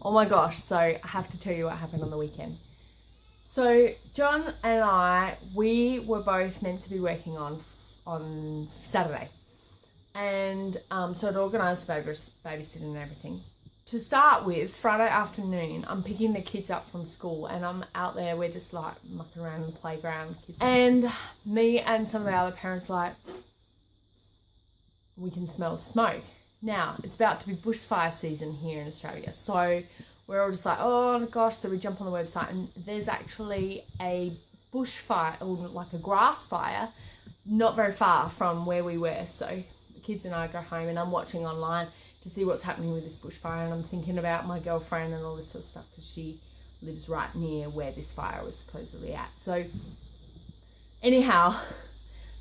Oh my gosh, so I have to tell you what happened on the weekend. So John and we were both meant to be working on Saturday. And so I'd organised babysitting and everything. To start with, Friday afternoon, I'm picking the kids up from school and I'm out there, we're just like mucking around in the playground. And me and some of the other parents like, we can smell smoke. Now, it's about to be bushfire season here in Australia. So we're all just like, oh gosh, so we jump on the website and there's actually a bushfire, or like a grass fire, not very far from where we were. So the kids and I go home and I'm watching online to see what's happening with this bushfire, and I'm thinking about my girlfriend and all this sort of stuff because she lives right near where this fire was supposedly at. So anyhow,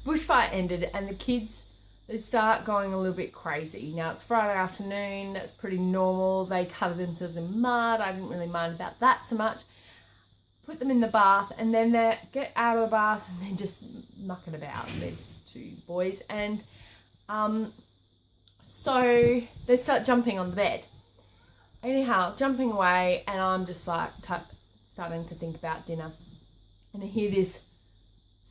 bushfire ended and the kids, they start going a little bit crazy. Now it's Friday afternoon, that's pretty normal. They covered themselves in mud. I didn't really mind about that so much. Put them in the bath and then they get out of the bath and they're just mucking about. They're just two boys and so they start jumping on the bed. Anyhow, jumping away and I'm just like starting to think about dinner and I hear this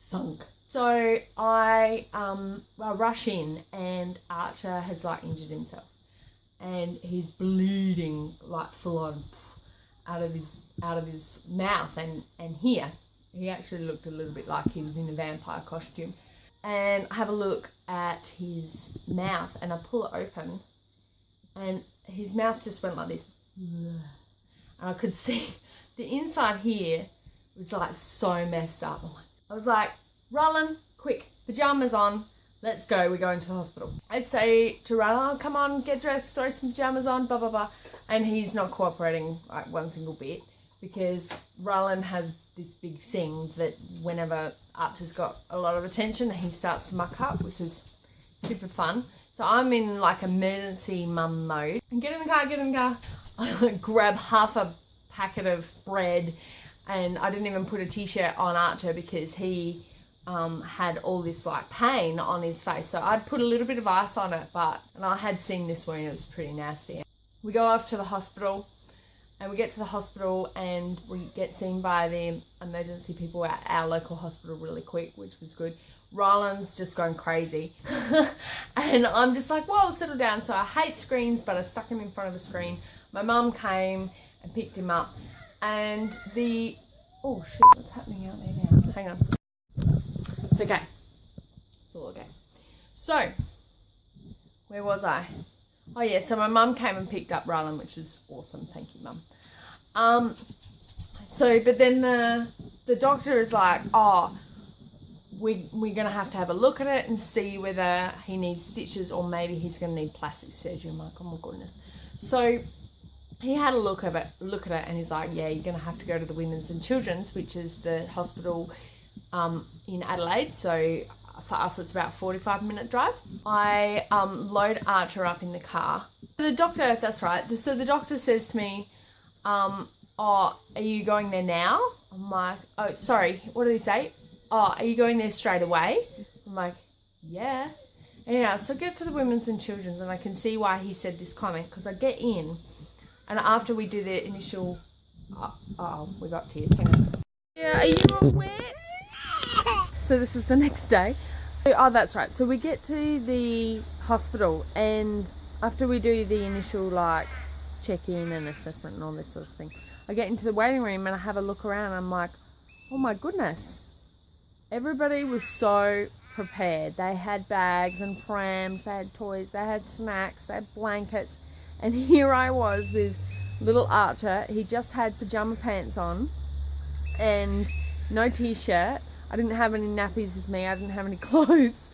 thunk. So I rush in and Archer has like injured himself and he's bleeding like full on out of his mouth and here. He actually looked a little bit like he was in a vampire costume. And I have a look at his mouth and I pull it open and his mouth just went like this. And I could see the inside here was like so messed up. I was like, Roland, quick, pajamas on, let's go, we're going to the hospital. I say to Roland, oh, come on, get dressed, throw some pajamas on, blah, blah, blah. And he's not cooperating like one single bit because Roland has this big thing that whenever Archer's got a lot of attention, he starts to muck up, which is super fun. So I'm in like emergency mum mode. And get in the car. I like grab half a packet of bread and I didn't even put a t-shirt on Archer because he had all this like pain on his face. So I'd put a little bit of ice on it, and I had seen this wound, it was pretty nasty. We go off to the hospital. And we get to the hospital and we get seen by the emergency people at our local hospital really quick, which was good. Ryland's just going crazy. And I'm just like, whoa, settle down. So I hate screens, but I stuck him in front of a screen. My mum came and picked him up. And oh shit, what's happening out there now? Hang on. It's okay. It's all okay. So, where was I? Oh yeah, so my mum came and picked up Ryland, which was awesome. Thank you, mum. But then the doctor is like, oh, we're going to have a look at it and see whether he needs stitches or maybe he's going to need plastic surgery. I'm like, oh my goodness. So he had a look at it and he's like, yeah, you're going to have to go to the Women's and Children's, which is the hospital in Adelaide. So for us, it's about a 45-minute drive. I load Archer up in the car. The doctor, that's right. So the doctor says to me, oh, are you going there now? I'm like, oh, sorry, what did he say? Oh, are you going there straight away? I'm like, yeah. Anyhow, so I get to the Women's and Children's and I can see why he said this comment because I get in and after we do the initial, we got tears, hang on. Yeah, are you aware? So this is the next day. Oh, that's right. So we get to the hospital and after we do the initial like check-in and assessment and all this sort of thing, I get into the waiting room and I have a look around and I'm like, oh my goodness. Everybody was so prepared. They had bags and prams, they had toys, they had snacks, they had blankets. And here I was with little Archer. He just had pajama pants on and no t-shirt. I didn't have any nappies with me. I didn't have any clothes.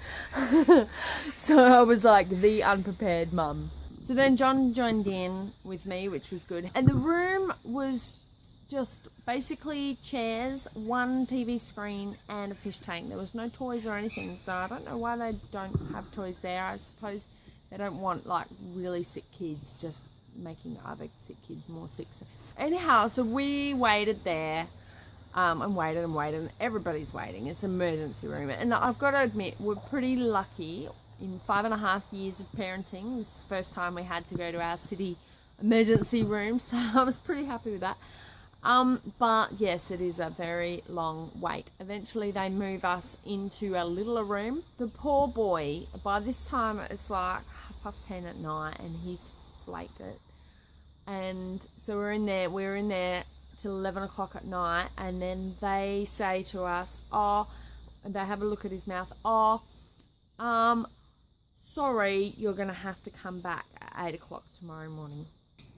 So I was like the unprepared mum. So then John joined in with me, which was good. And the room was just basically chairs, one TV screen and a fish tank. There was no toys or anything. So I don't know why they don't have toys there. I suppose they don't want like really sick kids just making other sick kids more sick. Anyhow, so we waited there. And waited and everybody's waiting. It's an emergency room. And I've got to admit, we're pretty lucky. In 5.5 years of parenting, this is the first time we had to go to our city emergency room, so I was pretty happy with that. But yes, it is a very long wait. Eventually they move us into a littler room. The poor boy, by this time it's like 10:30 at night and he's flaked it. And so we're in there till 11 o'clock at night, and then they say to us, they have a look at his mouth, sorry, you're gonna have to come back at 8 o'clock tomorrow morning.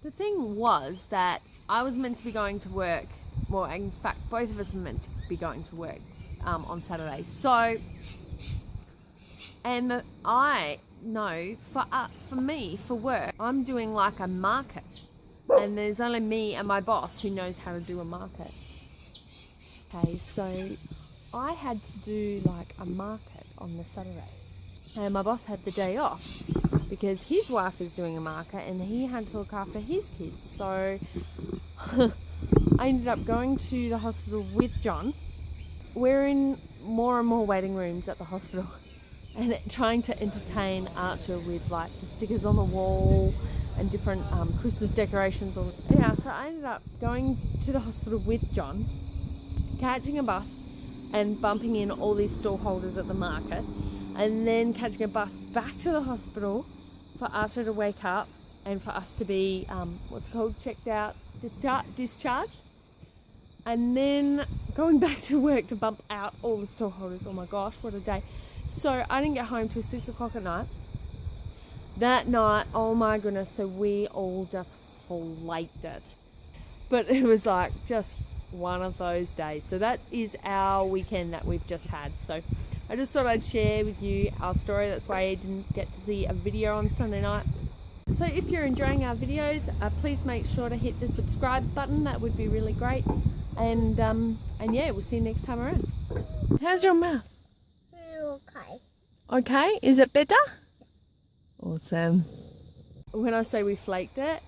The thing was that I was meant to be going to work, well, in fact, both of us were meant to be going to work on Saturday. So, and I know, for me, for work, I'm doing like a market. And there's only me and my boss who knows how to do a market. Okay, so I had to do like a market on the Saturday. And my boss had the day off because his wife is doing a market and he had to look after his kids. So I ended up going to the hospital with John. We're in more and more waiting rooms at the hospital and trying to entertain Archer with like the stickers on the wall and different Christmas decorations. So I ended up going to the hospital with John, catching a bus and bumping in all these stall holders at the market, and then catching a bus back to the hospital for Archer to wake up and for us to be, checked out, discharged, and then going back to work to bump out all the stall holders. Oh my gosh, what a day. So I didn't get home till 6 o'clock at night. That night, oh my goodness, so we all just flaked it. But it was like just one of those days. So that is our weekend that we've just had. So I just thought I'd share with you our story. That's why I didn't get to see a video on Sunday night. So if you're enjoying our videos, please make sure to hit the subscribe button. That would be really great. And yeah, we'll see you next time around. How's your mouth? Okay. Okay, is it better? Awesome. When I say we flaked it,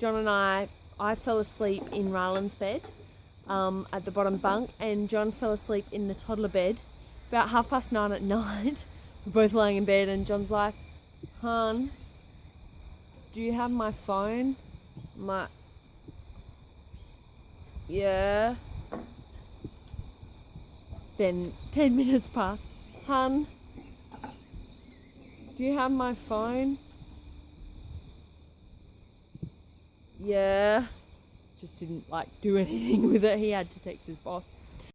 John and I fell asleep in Ryland's bed at the bottom bunk, and John fell asleep in the toddler bed about 9:30 at night. We're both laying in bed and John's like, "Hon, do you have my phone?" I'm like, "Yeah." Then 10 minutes passed. "Hon, do you have my phone?" "Yeah." Just didn't like do anything with it. He had to text his boss.